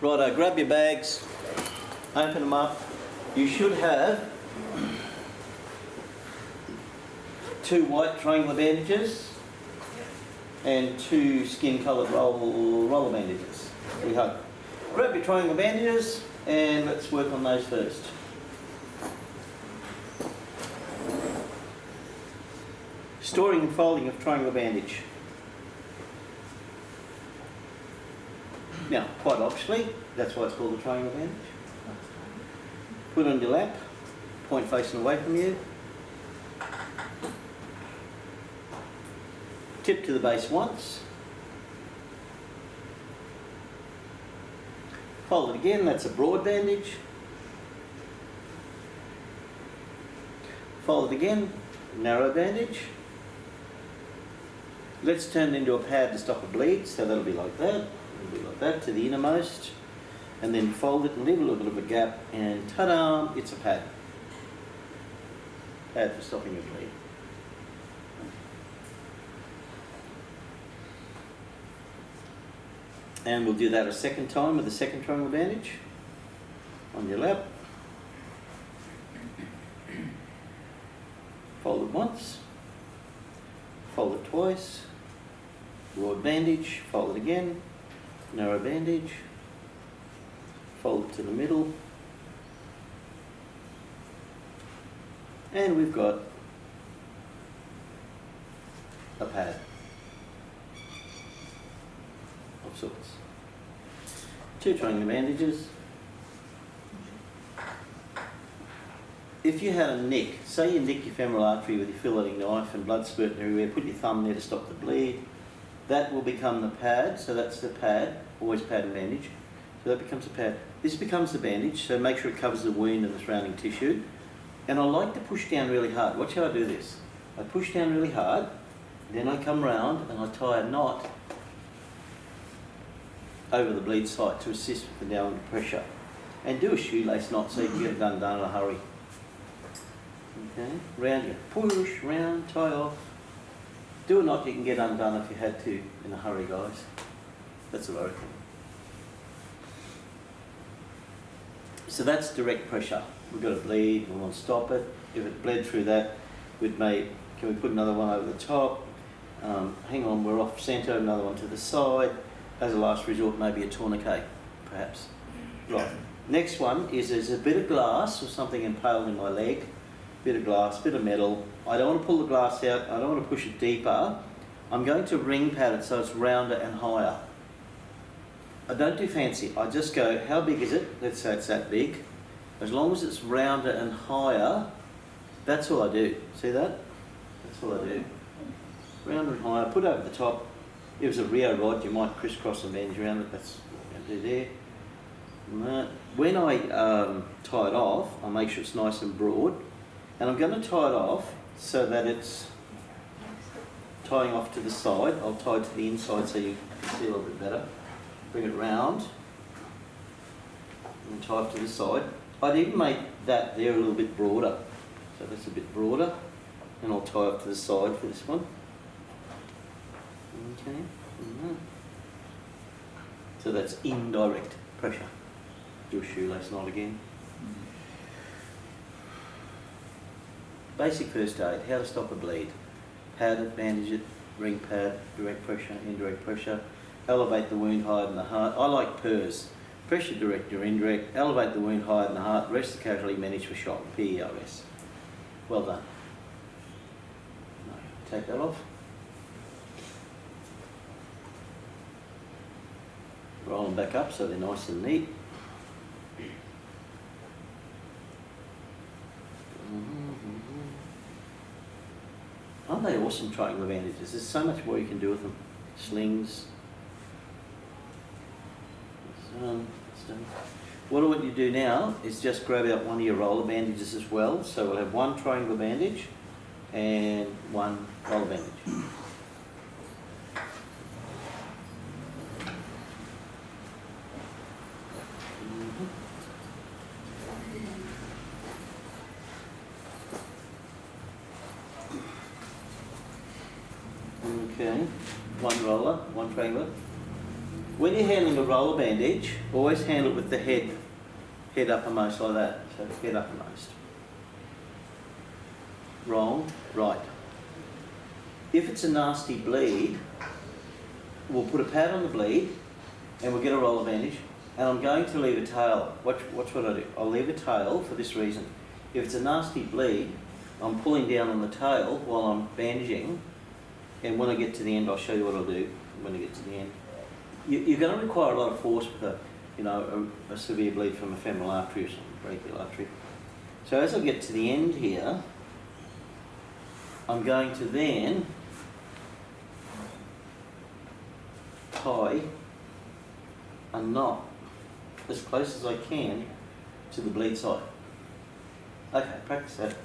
Righto, grab your bags, open them up. You should have 2 white triangular bandages and 2 skin-coloured roller bandages, we hope. Grab your triangular bandages and let's work on those first. Storing and folding of triangular bandage. Now, quite obviously, that's why it's called a triangular bandage. Put it on your lap, point facing away from you. Tip to the base once. Fold it again, that's a broad bandage. Fold it again, narrow bandage. Let's turn it into a pad to stop a bleed, so that'll be like that. It'll be like that to the innermost. And then fold it and leave a little bit of a gap, and ta-da, it's a pad. Pad for stopping a bleed. And we'll do that a second time with the second triangle bandage on your lap. Fold it once, fold it twice, broad bandage, fold it again, narrow bandage, fold it to the middle, and we've got a pad of sorts. 2 triangular bandages. If you had a nick, say you nick your femoral artery with your filleting knife and blood spurting everywhere, put your thumb there to stop the bleed, that will become the pad, so that's the pad, always pad and bandage, so that becomes a pad. This becomes the bandage, so make sure it covers the wound and the surrounding tissue. And I like to push down really hard. Watch how I do this. I push down really hard, then I come round and I tie a knot over the bleed site to assist with the downward pressure. And do a shoelace knot so you can get it done in a hurry. Okay, round you, push, round, tie off. Do a knot you can get undone if you had to in a hurry, guys. That's what I reckon. So that's direct pressure. We've got to bleed, we want to stop it. If it bled through that, can we put another one over the top? Hang on, we're off centre, another one to the side. As a last resort, maybe a tourniquet, perhaps. Right, next one is there's a bit of glass or something impaled in my leg. Bit of glass, bit of metal. I don't want to pull the glass out, I don't want to push it deeper. I'm going to ring pad it so it's rounder and higher. I don't do fancy, I just go, how big is it? Let's say it's that big. As long as it's rounder and higher, that's all I do. See that? That's all I do. Rounder and higher, put it over the top. If it was a Rio rod, you might crisscross and bandage around it. That's what I'm going to do there. When I tie it off, I'll make sure it's nice and broad. And I'm going to tie it off so that it's tying off to the side. I'll tie it to the inside so you can see a little bit better. Bring it round and tie it to the side. I'd even make that there a little bit broader. So that's a bit broader. And I'll tie up to the side for this one. Okay. So that's indirect pressure. Do a shoelace knot again. Basic first aid, how to stop a bleed. Pad it, bandage it, ring pad, direct pressure, indirect pressure. Elevate the wound higher than the heart. I like PERS. Pressure direct or indirect. Elevate the wound higher than the heart. Rest the casualty, manage for shock. PERS. Well done. No, take that off. Roll them back up so they're nice and neat. Aren't they awesome triangular bandages? There's so much more you can do with them. Slings. What I want you to do now is just grab out one of your roller bandages as well. So we'll have one triangular bandage and one roller bandage. Okay, one roller, one triangular. When you're handling a roller bandage, always handle it with the head uppermost like that. So head uppermost. Wrong, right. If it's a nasty bleed, we'll put a pad on the bleed and we'll get a roller bandage, and I'm going to leave a tail. Watch what I do. I'll leave a tail for this reason. If it's a nasty bleed, I'm pulling down on the tail while I'm bandaging, and when I get to the end, I'll show you what I'll do when I get to the end. You're going to require a lot of force with a severe bleed from a femoral artery or something, brachial artery. So as I get to the end here, I'm going to then tie a knot as close as I can to the bleed side. Okay, practice that.